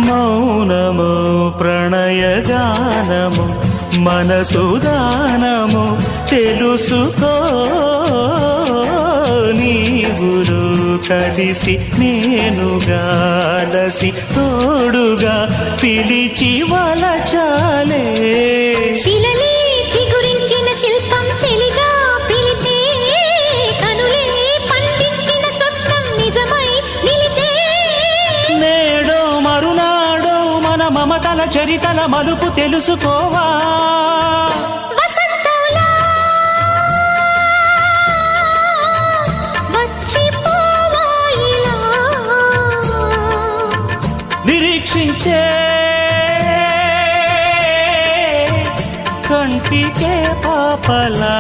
మౌనము ప్రణయగానము మనసుదానము తెలుసుకో నీవులు కలిసి నేనుగాలసి తోడుగా పిలిచి వలచాలే శిలలే చిగురించిన శిల్పం చెలిగా పిలిచే కనులే పండించిన స్వప్నం నిజమై నిలిచే నేడో మరునాడో మన మమతల చరితల మలుపు తెలుసుకోవా వసంతంలా వచ్చిపోవా ఇలా నిరీక్షించే కంటికే పాపలా